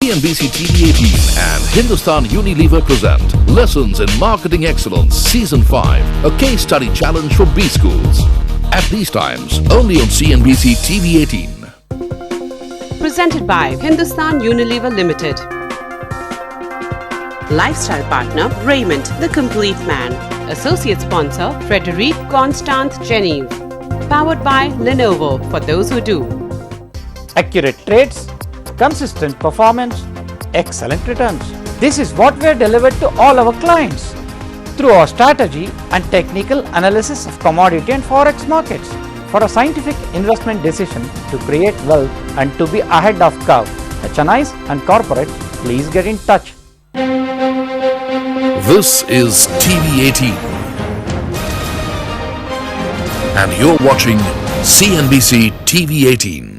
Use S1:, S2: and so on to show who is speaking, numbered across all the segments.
S1: CNBC TV18 and Hindustan Unilever present Lessons in Marketing Excellence Season 5, a case study challenge for B schools. At these times, only on CNBC TV18.
S2: Presented by Hindustan Unilever Limited. Lifestyle partner Raymond, the complete man. Associate sponsor Frederic Constance Geneve. Powered by Lenovo for those who do.
S3: Accurate trades, consistent performance, excellent returns. This is what we have delivered to all our clients through our strategy and technical analysis of commodity and forex markets for a scientific investment decision to create wealth and to be ahead of curve. HNIs and corporates, please get in touch.
S1: This is TV18 and you're watching CNBC TV18.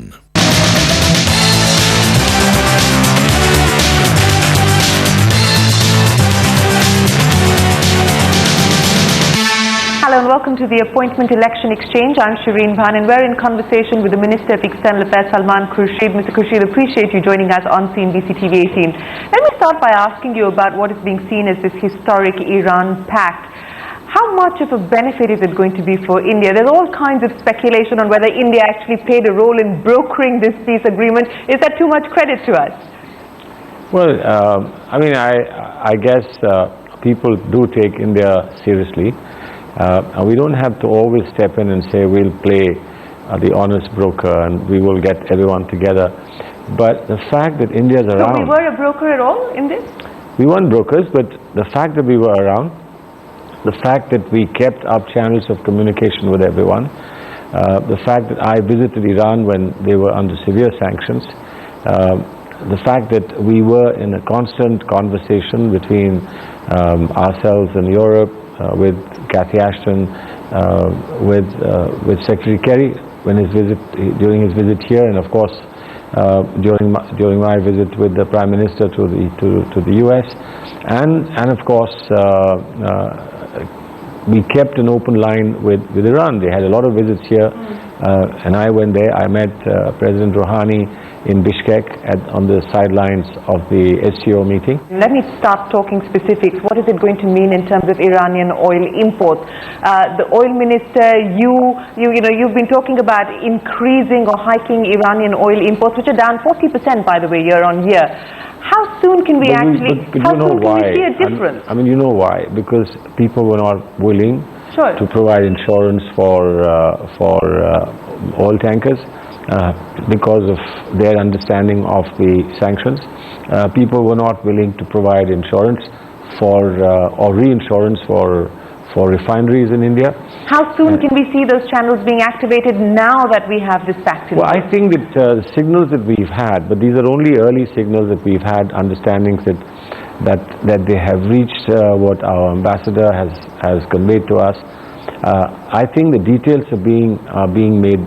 S4: Hello and welcome to the Appointment Election Exchange. I'm Shireen Bhan and we're in conversation with the Minister of External Affairs, Salman Khurshid. Mr. Khurshid, appreciate you joining us on CNBC TV18. Let me start by asking you about what is being seen as this historic Iran pact. How much of a benefit is it going to be for India? There's all kinds of speculation on whether India actually played a role in brokering this peace agreement. Is that too much credit to us?
S5: Well, I guess people do take India seriously. And we don't have to always step in and say we'll play the honest broker and we will get everyone together. But the fact that India is around...
S4: So we were a broker at all in this?
S5: We weren't brokers, but the fact that we were around, the fact that we kept up channels of communication with everyone, the fact that I visited Iran when they were under severe sanctions, the fact that we were in a constant conversation between ourselves and Europe, with Cathy Ashton, with Secretary Kerry during his visit here, and of course during my visit with the Prime Minister to the US, and of course we kept an open line with Iran. They had a lot of visits here, and I went there. I met President Rouhani in Bishkek on the sidelines of the SCO meeting.
S4: Let me start talking specifics. What is it going to mean in terms of Iranian oil imports? The oil minister, you've been talking about increasing or hiking Iranian oil imports, which are down 40% by the way year on year. How soon can we see a difference?
S5: You know why? Because people were not willing to provide insurance for oil tankers. Because of their understanding of the sanctions, people were not willing to provide insurance or reinsurance for refineries in India.
S4: How soon can we see those channels being activated now that we have this pact?
S5: Well, I think that the signals that we've had, but these are only early signals that we've had, understandings that they have reached what our ambassador has conveyed to us. I think the details are being made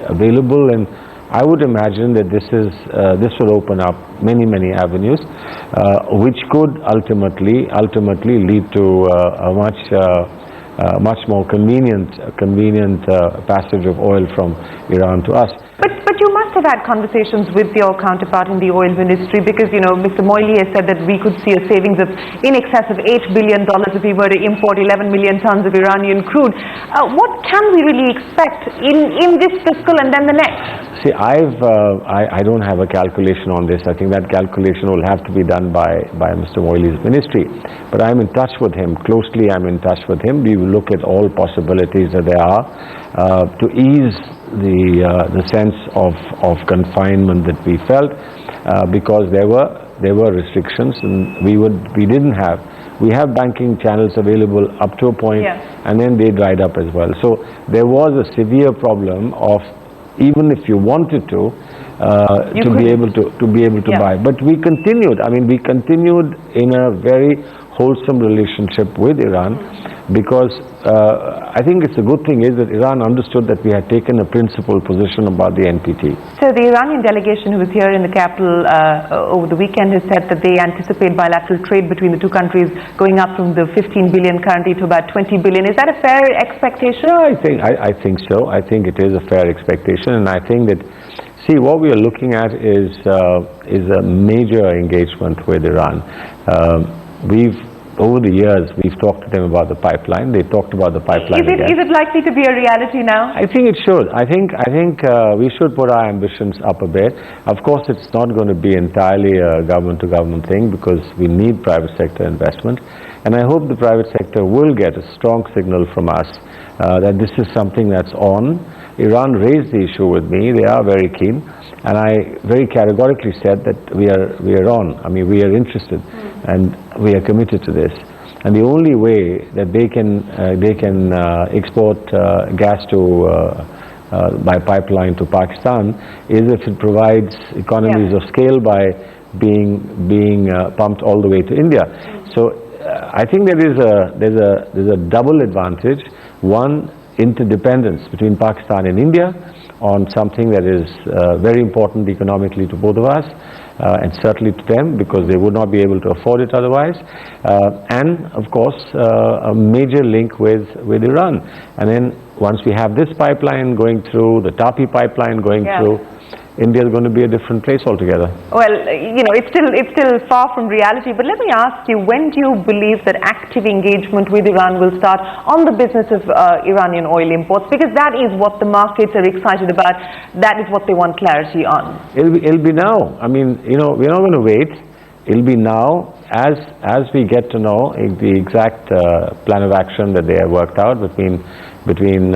S5: available, and I would imagine that this will open up many avenues, which could ultimately lead to a much more convenient passage of oil from Iran to us.
S4: But you must have had conversations with your counterpart in the oil ministry, because Mr. Moily has said that we could see a savings of in excess of $8 billion if we were to import 11 million tons of Iranian crude. What can we really expect in this fiscal and then the next?
S5: See, I don't have a calculation on this. I think that calculation will have to be done by Mr. Moily's ministry. But I'm in touch with him closely. I'm in touch with him. We will look at all possibilities that there are to ease the sense of confinement that we felt, because there were restrictions, and we have banking channels available up to a point, and then they dried up as well. So there was a severe problem of, even if you wanted to be able to buy. But we continued. We continued in a very wholesome relationship with Iran, because I think it's a good thing is that Iran understood that we had taken a principled position about the NPT.
S4: So the Iranian delegation who was here in the capital over the weekend has said that they anticipate bilateral trade between the two countries going up from the 15 billion currently to about 20 billion. Is that a fair expectation?
S5: Yeah, I think so. I think it is a fair expectation, and I think that, See, what we are looking at is a major engagement with Iran. Over the years, we've talked to them about the pipeline. They talked about the pipeline again.
S4: Is it likely to be a reality now?
S5: I think it should. I think we should put our ambitions up a bit. Of course, it's not going to be entirely a government-to-government thing because we need private sector investment. And I hope the private sector will get a strong signal from us that this is something that's on. Iran raised the issue with me. They are very keen. And I very categorically said that we are on. I mean, we are interested. And we are committed to this, and the only way that they can export gas by pipeline to Pakistan is if it provides economies of scale by being pumped all the way to India. So I think there's a double advantage: one, interdependence between Pakistan and India on something that is very important economically to both of us. And certainly to them, because they would not be able to afford it otherwise, and of course a major link with Iran. And then once we have this pipeline going through, the Tapi pipeline going through, India is going to be a different place altogether.
S4: Well, you know, it's still far from reality, but let me ask you, when do you believe that active engagement with Iran will start on the business of Iranian oil imports? Because that is what the markets are excited about. That is what they want clarity on.
S5: It'll be now. I mean, you know, we're not going to wait. It'll be now as we get to know the exact plan of action that they have worked out between 3+3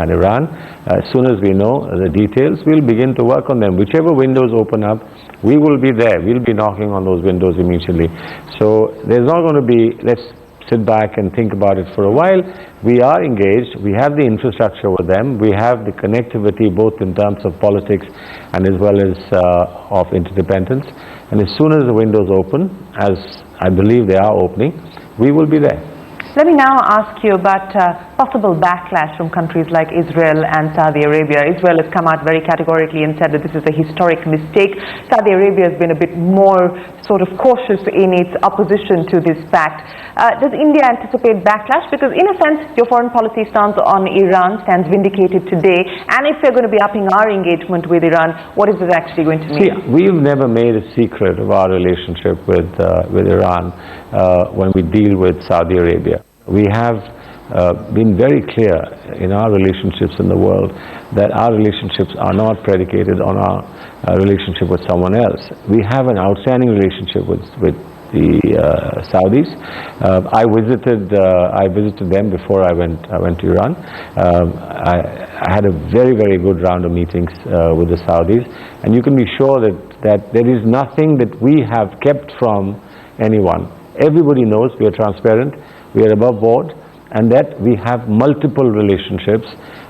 S5: and Iran. As soon as we know the details, we'll begin to work on them. Whichever windows open up, we will be there. We'll be knocking on those windows immediately. So there's not going to be, let's sit back and think about it for a while. We are engaged. We have the infrastructure with them. We have the connectivity both in terms of politics and as well as of interdependence. And as soon as the windows open, as I believe they are opening, we will be there.
S4: Let me now ask you about possible backlash from countries like Israel and Saudi Arabia. Israel has come out very categorically and said that this is a historic mistake. Saudi Arabia has been a bit more sort of cautious in its opposition to this pact. Does India anticipate backlash? Because in a sense, your foreign policy stance on Iran stands vindicated today. And if we're going to be upping our engagement with Iran, what is it actually going to mean?
S5: See, we've never made a secret of our relationship with Iran when we deal with Saudi Arabia. We have been very clear in our relationships in the world that our relationships are not predicated on our relationship with someone else. We have an outstanding relationship with the Saudis. I visited them before I went to Iran. I had a very, very good round of meetings with the Saudis, and you can be sure that there is nothing that we have kept from anyone. Everybody knows we are transparent, we are above board, and that we have multiple relationships.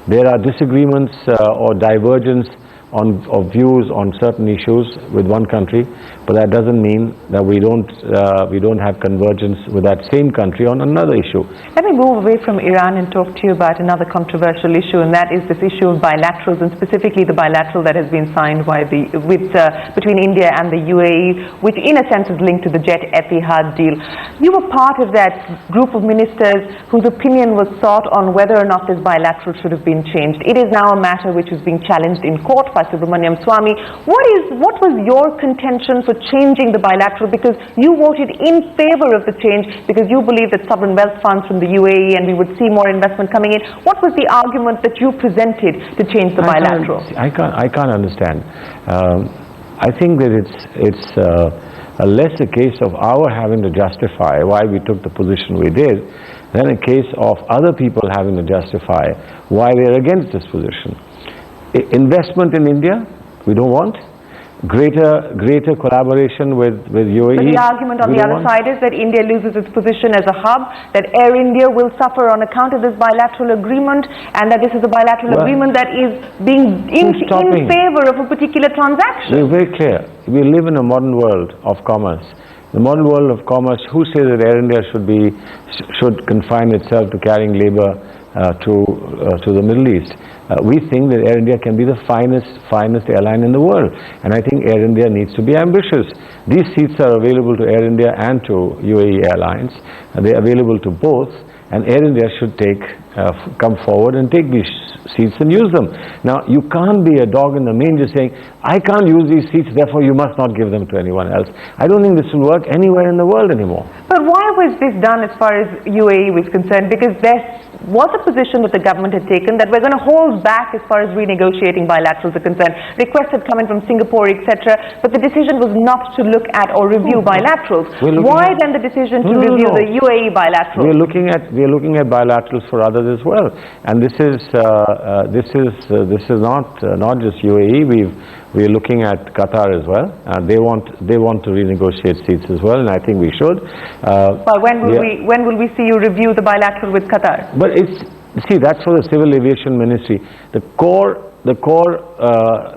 S5: There are disagreements or divergence of views on certain issues with one country, but that doesn't mean that we don't have convergence with that same country on another issue.
S4: Let me move away from Iran and talk to you about another controversial issue, and that is this issue of bilaterals, and specifically the bilateral that has been signed between India and the UAE, which in a sense is linked to the Jet Etihad deal. You were part of that group of ministers whose opinion was sought on whether or not this bilateral should have been changed. It is now a matter which is being challenged in court by Subramaniam Swamy. What was your contention for changing the bilateral? Because you voted in favor of the change because you believe that sovereign wealth funds from the UAE and we would see more investment coming in. What was the argument that you presented to change the bilateral?
S5: I can't understand. I think that it's less a case of our having to justify why we took the position we did than a case of other people having to justify why they're against this position. Investment in India, we don't want. Greater collaboration with UAE.
S4: But the argument on the other side is that India loses its position as a hub, that Air India will suffer on account of this bilateral agreement, and that this is a bilateral agreement that is being in favor of a particular transaction.
S5: We're very clear. We live in a modern world of commerce. The modern world of commerce, who says that Air India should confine itself to carrying labor to the Middle East? We think that Air India can be the finest airline in the world, and I think Air India needs to be ambitious. These seats are available to Air India and to UAE Airlines. They're available to both, and Air India should take come forward and take these seats and use them. Now, you can't be a dog in the manger saying, I can't use these seats, therefore you must not give them to anyone else. I don't think this will work anywhere in the world anymore.
S4: But why was this done as far as UAE was concerned? Because there was a position that the government had taken that we're going to hold back as far as renegotiating bilaterals are concerned. Requests had come in from Singapore, etc., but the decision was not to look at or review bilaterals. Why then the decision to review the UAE bilaterals?
S5: We're looking at bilaterals for others as well, and this is not just UAE. We're looking at Qatar as well. They want to renegotiate seats as well, and I think we should.
S4: But when will we see you review the bilateral with Qatar?
S5: But that's for the Civil Aviation Ministry. The core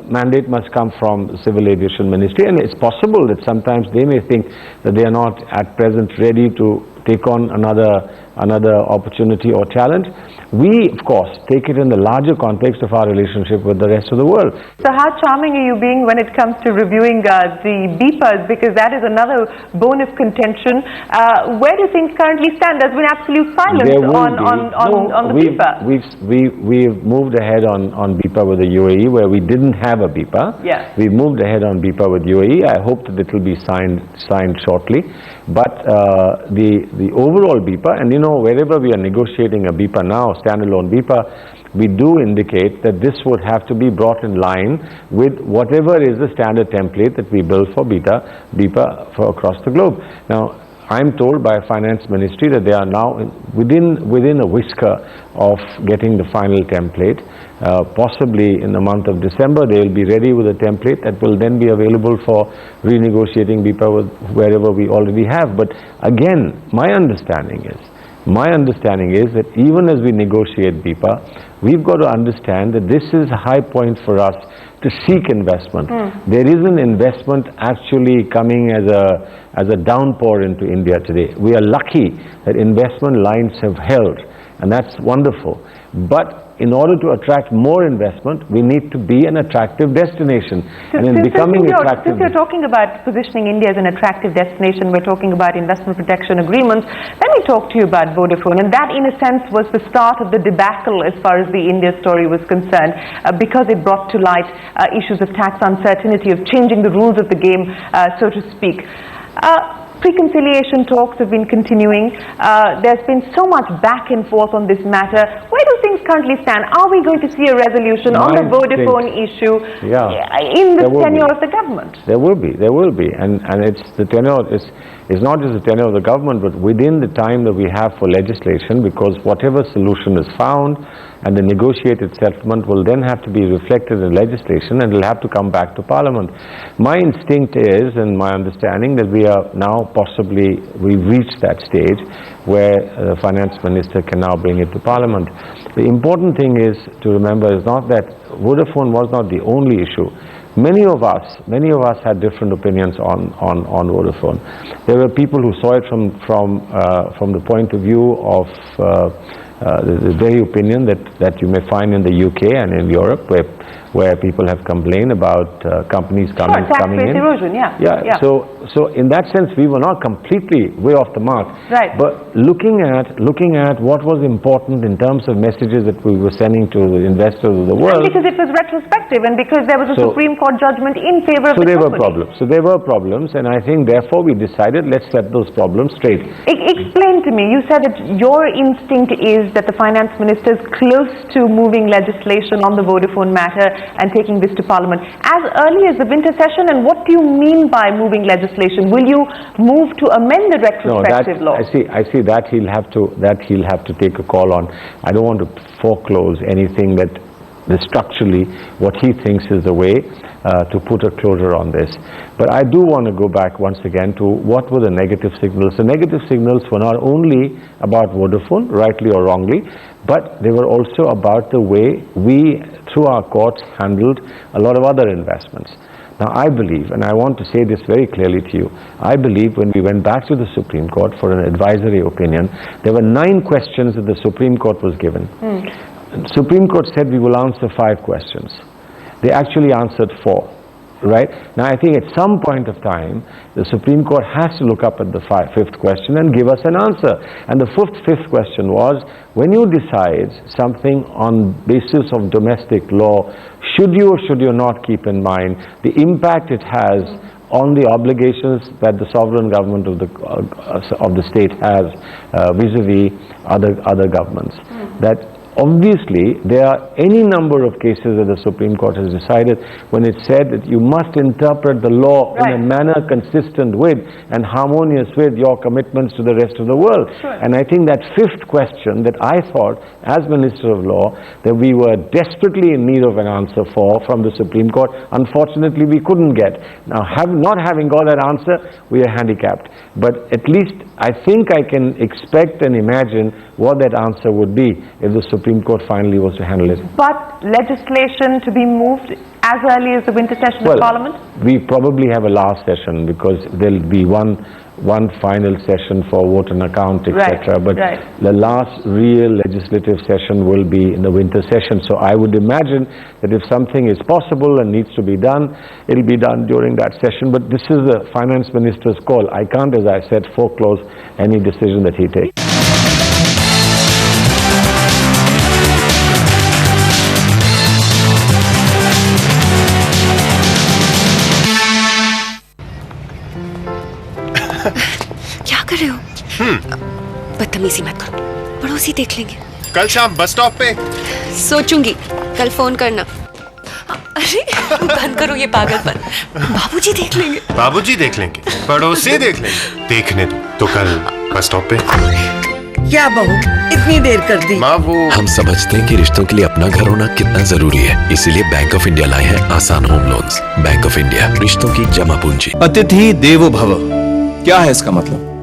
S5: mandate must come from the Civil Aviation Ministry, and it's possible that sometimes they may think that they are not at present ready to take on another opportunity or challenge. We, of course, take it in the larger context of our relationship with the rest of the world.
S4: So how charming are you being when it comes to reviewing the BIPAs, because that is another bone of contention. Where do things currently stand? There's been absolute silence on the BIPA.
S5: We've moved ahead on BIPA with the UAE, where we didn't have a BIPA.
S4: Yeah.
S5: We've moved ahead on BIPA with UAE. I hope that it will be signed shortly. But the overall BIPA, and wherever we are negotiating a BIPA now, standalone BIPA, we do indicate that this would have to be brought in line with whatever is the standard template that we build for BIPA for across the globe. Now, I'm told by Finance Ministry that they are now within a whisker of getting the final template. Possibly in the month of December they will be ready with a template that will then be available for renegotiating BIPA with wherever we already have. But again, my understanding is that even as we negotiate BIPA, we've got to understand that this is a high point for us to seek investment. There is an investment actually coming as a downpour into India today. We are lucky that investment lines have held, and that's wonderful. But in order to attract more investment, we need to be an attractive destination.
S4: Since you're talking about positioning India as an attractive destination, we're talking about investment protection agreements. Let me talk to you about Vodafone, and that in a sense was the start of the debacle as far as the India story was concerned, because it brought to light issues of tax uncertainty, of changing the rules of the game, so to speak. Pre-conciliation talks have been continuing. There's been so much back and forth on this matter. Where do things currently stand? Are we going to see a resolution on the Vodafone issue in the tenure of the government?
S5: There will be, and it's the tenure. It's not just the tenure of the government, but within the time that we have for legislation, because whatever solution is found and the negotiated settlement will then have to be reflected in legislation, and it will have to come back to Parliament. My instinct is, and my understanding, that we are now we've reached that stage where the Finance Minister can now bring it to Parliament. The important thing is to remember is not that Vodafone was not the only issue. Many of us had different opinions on Vodafone. There were people who saw it from the point of view of the very opinion that you may find in the UK and in Europe, where people have complained about companies coming in.
S4: Erosion, yeah.
S5: So in that sense, we were not completely way off the mark.
S4: Right.
S5: But looking at what was important in terms of messages that we were sending to the investors of the world.
S4: And because it was retrospective, and because there was a Supreme Court judgment in favor of the company.
S5: So there were problems, and I think therefore we decided, let's set those problems straight.
S4: Explain to me. You said that your instinct is that the Finance Minister is close to moving legislation on the Vodafone matter and taking this to Parliament as early as the winter session. And what do you mean by moving legislation? Will you move to amend the retrospective law?
S5: I see that he'll have to take a call on. I don't want to foreclose anything that structurally what he thinks is the way to put a closure on this. But I do want to go back once again to what were the negative signals. The negative signals were not only about Vodafone, rightly or wrongly, but they were also about the way we, through our courts, handled a lot of other investments. Now, I believe, and I want to say this very clearly to you, I believe when we went back to the Supreme Court for an advisory opinion, there were 9 questions that the Supreme Court was given. The Supreme Court said we will answer 5 questions. They actually answered 4. Right? Now, I think at some point of time, the Supreme Court has to look up at the fifth question and give us an answer. And the fifth question was, when you decide something on basis of domestic law, should you or should you not keep in mind the impact it has on the obligations that the sovereign government of the state has vis-a-vis other governments? That obviously, there are any number of cases that the Supreme Court has decided when it said that you must interpret the law in a manner consistent with and harmonious with your commitments to the rest of the world. And I think that fifth question that I thought, as Minister of Law, that we were desperately in need of an answer from the Supreme Court, unfortunately we couldn't get. Now, not having got that answer, we are handicapped. But at least I think I can expect and imagine what that answer would be if the Supreme Court finally was to handle it.
S4: But legislation to be moved as early as the winter session of Parliament? We
S5: probably have a last session because there will be one final session for vote and account, etc. But the last real legislative session will be in the winter session. So I would imagine that if something is possible and needs to be done, it will be done during that session. But this is the Finance Minister's call. I can't, as I said, foreclose any decision that he takes.
S6: क्या कर रहे हो? बदतमीजी मत करो, पड़ोसी देख लेंगे।
S7: कल शाम बस स्टॉप पे
S6: सोचूंगी, कल फोन करना। अरे बंद करो ये पागलपन, बाबूजी देख लेंगे।
S7: बाबूजी देख लेंगे, पड़ोसी देख लेंगे, देखने दो तो कल बस स्टॉप पे।
S8: क्या बहू इतनी देर कर दी?
S7: माँ वो
S9: हम समझते हैं कि रिश्तों के लिए अपना घर होना कितना जरूरी है, इसीलिए बैंक ऑफ इंडिया लाए हैं आसान home loans. Bank of India, रिश्तों की जमा पूंजी।
S10: अतिथि देवो भव, क्या है इसका मतलब?